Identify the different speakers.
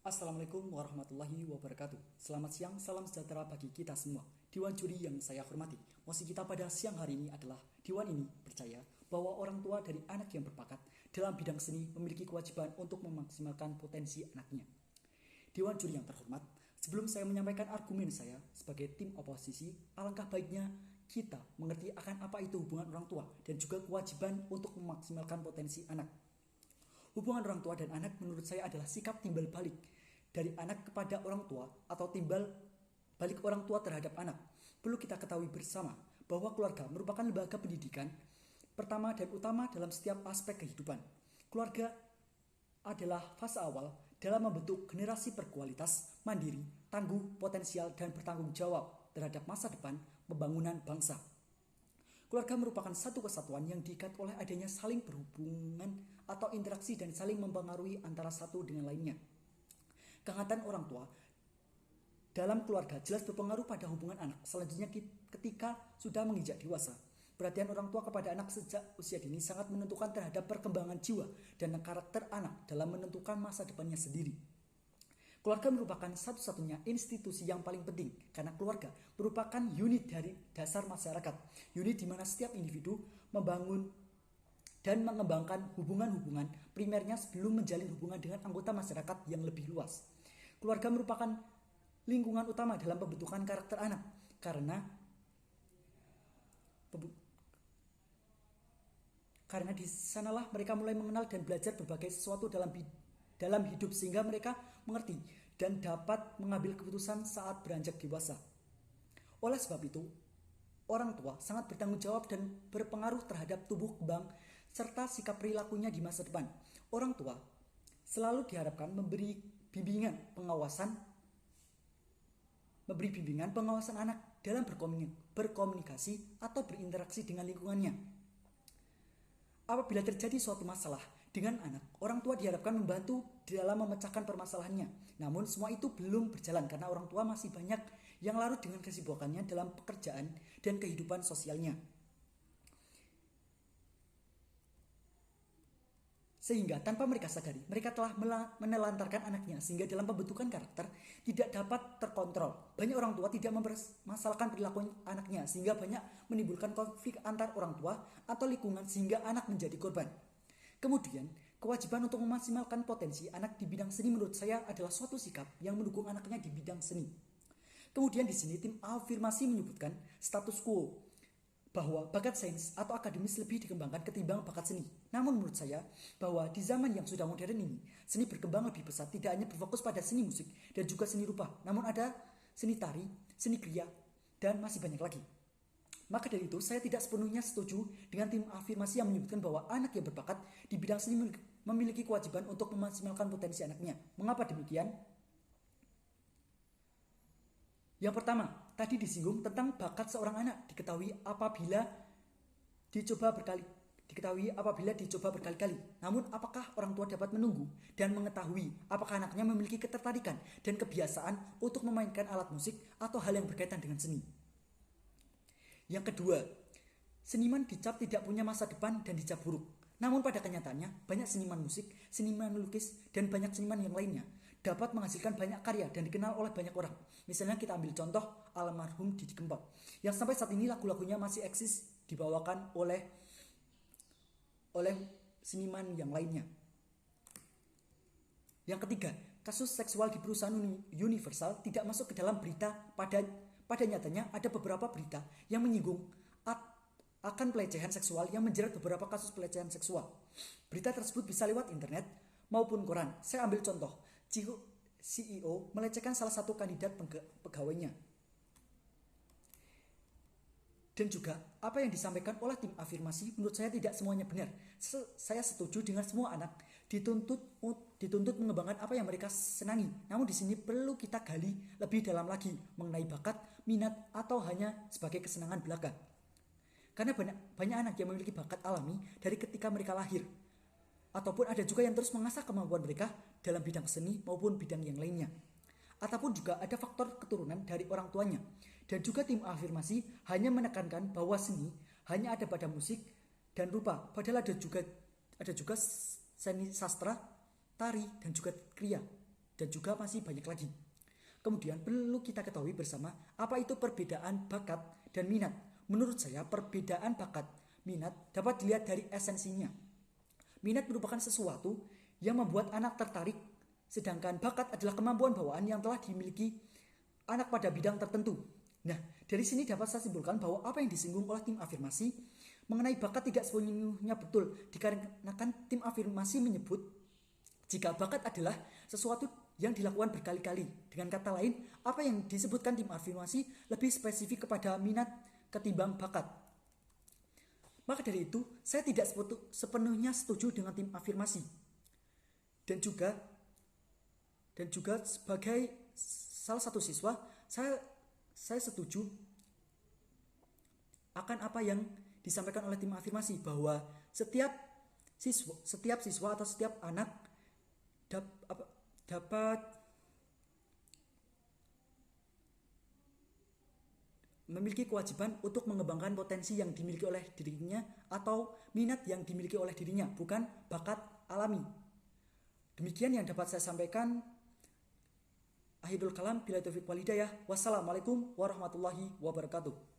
Speaker 1: Assalamualaikum warahmatullahi wabarakatuh. Selamat siang, salam sejahtera bagi kita semua. Dewan juri yang saya hormati, mosi kita pada siang hari ini adalah Dewan ini percaya bahwa orang tua dari anak yang berbakat dalam bidang seni memiliki kewajiban untuk memaksimalkan potensi anaknya. Dewan juri yang terhormat, sebelum saya menyampaikan argumen saya sebagai tim oposisi, alangkah baiknya kita mengerti akan apa itu hubungan orang tua dan juga kewajiban untuk memaksimalkan potensi anak. Hubungan orang tua dan anak menurut saya adalah sikap timbal balik dari anak kepada orang tua atau timbal balik orang tua terhadap anak. Perlu kita ketahui bersama bahwa keluarga merupakan lembaga pendidikan pertama dan utama dalam setiap aspek kehidupan. Keluarga adalah fase awal dalam membentuk generasi berkualitas, mandiri, tangguh, potensial, dan bertanggung jawab terhadap masa depan pembangunan bangsa. Keluarga merupakan satu kesatuan yang diikat oleh adanya saling berhubungan atau interaksi dan saling mempengaruhi antara satu dengan lainnya. Kehangatan orang tua dalam keluarga jelas berpengaruh pada hubungan anak selanjutnya ketika sudah menginjak dewasa. Perhatian orang tua kepada anak sejak usia dini sangat menentukan terhadap perkembangan jiwa dan karakter anak dalam menentukan masa depannya sendiri. Keluarga merupakan satu-satunya institusi yang paling penting karena keluarga merupakan unit dari dasar masyarakat. Unit di mana setiap individu membangun dan mengembangkan hubungan-hubungan primernya sebelum menjalin hubungan dengan anggota masyarakat yang lebih luas. Keluarga merupakan lingkungan utama dalam pembentukan karakter anak karena di sanalah mereka mulai mengenal dan belajar berbagai sesuatu dalam hidup sehingga mereka mengerti dan dapat mengambil keputusan saat beranjak dewasa. Oleh sebab itu, orang tua sangat bertanggung jawab dan berpengaruh terhadap tumbuh kembang serta sikap perilakunya di masa depan. Orang tua selalu diharapkan memberi bimbingan pengawasan anak dalam berkomunikasi atau berinteraksi dengan lingkungannya. Apabila terjadi suatu masalah dengan anak, orang tua diharapkan membantu dalam memecahkan permasalahannya. Namun semua itu belum berjalan karena orang tua masih banyak yang larut dengan kesibukannya dalam pekerjaan dan kehidupan sosialnya. Sehingga tanpa mereka sadari, mereka telah menelantarkan anaknya sehingga dalam pembentukan karakter tidak dapat terkontrol. Banyak orang tua tidak mempermasalahkan perilaku anaknya sehingga banyak menimbulkan konflik antar orang tua atau lingkungan sehingga anak menjadi korban. Kemudian, kewajiban untuk memaksimalkan potensi anak di bidang seni menurut saya adalah suatu sikap yang mendukung anaknya di bidang seni. Kemudian di sini tim afirmasi menyebutkan status quo bahwa bakat sains atau akademis lebih dikembangkan ketimbang bakat seni. Namun menurut saya bahwa di zaman yang sudah modern ini, seni berkembang lebih pesat tidak hanya berfokus pada seni musik dan juga seni rupa, namun ada seni tari, seni kriya, dan masih banyak lagi. Maka dari itu saya tidak sepenuhnya setuju dengan tim afirmasi yang menyebutkan bahwa anak yang berbakat di bidang seni memiliki kewajiban untuk memaksimalkan potensi anaknya. Mengapa demikian? Yang pertama, tadi disinggung tentang bakat seorang anak diketahui apabila dicoba berkali-kali. Namun apakah orang tua dapat menunggu dan mengetahui apakah anaknya memiliki ketertarikan dan kebiasaan untuk memainkan alat musik atau hal yang berkaitan dengan seni? Yang kedua, seniman dicap tidak punya masa depan dan dicap buruk. Namun pada kenyataannya, banyak seniman musik, seniman melukis, dan banyak seniman yang lainnya dapat menghasilkan banyak karya dan dikenal oleh banyak orang. Misalnya kita ambil contoh almarhum Didi Kempot, yang sampai saat ini lagu-lagunya masih eksis dibawakan oleh seniman yang lainnya. Yang ketiga, kasus seksual di perusahaan Universal tidak masuk ke dalam berita. Pada nyatanya ada beberapa berita yang menyinggung akan pelecehan seksual yang menjerat beberapa kasus pelecehan seksual. Berita tersebut bisa lewat internet maupun koran. Saya ambil contoh, CEO melecehkan salah satu kandidat pegawainya. Dan juga apa yang disampaikan oleh tim afirmasi menurut saya tidak semuanya benar. Saya setuju dengan semua anak dituntut mengembangkan apa yang mereka senangi. Namun di sini perlu kita gali lebih dalam lagi mengenai bakat, minat, atau hanya sebagai kesenangan belaka. Karena banyak anak yang memiliki bakat alami dari ketika mereka lahir. Ataupun ada juga yang terus mengasah kemampuan mereka dalam bidang seni maupun bidang yang lainnya. Ataupun juga ada faktor keturunan dari orang tuanya. Dan juga tim afirmasi hanya menekankan bahwa seni hanya ada pada musik dan rupa. Padahal ada juga seni sastra, tari, dan juga kriya. dan juga masih banyak lagi. Kemudian perlu kita ketahui bersama apa itu perbedaan bakat dan minat. Menurut saya perbedaan bakat minat dapat dilihat dari esensinya. Minat merupakan sesuatu yang membuat anak tertarik, sedangkan bakat adalah kemampuan bawaan yang telah dimiliki anak pada bidang tertentu. Nah, dari sini dapat saya simpulkan bahwa apa yang disinggung oleh tim afirmasi mengenai bakat tidak sepenuhnya betul, dikarenakan tim afirmasi menyebut jika bakat adalah sesuatu yang dilakukan berkali-kali. Dengan kata lain, apa yang disebutkan tim afirmasi lebih spesifik kepada minat ketimbang bakat. Maka dari itu, saya tidak sepenuhnya setuju dengan tim afirmasi. Dan juga sebagai salah satu siswa, saya setuju akan apa yang disampaikan oleh tim afirmasi bahwa setiap siswa atau setiap anak dapat memiliki kewajiban untuk mengembangkan potensi yang dimiliki oleh dirinya atau minat yang dimiliki oleh dirinya, bukan bakat alami. Demikian yang dapat saya sampaikan. Akhirul kalam, bila taufiq wal hidayah. Wassalamualaikum warahmatullahi wabarakatuh.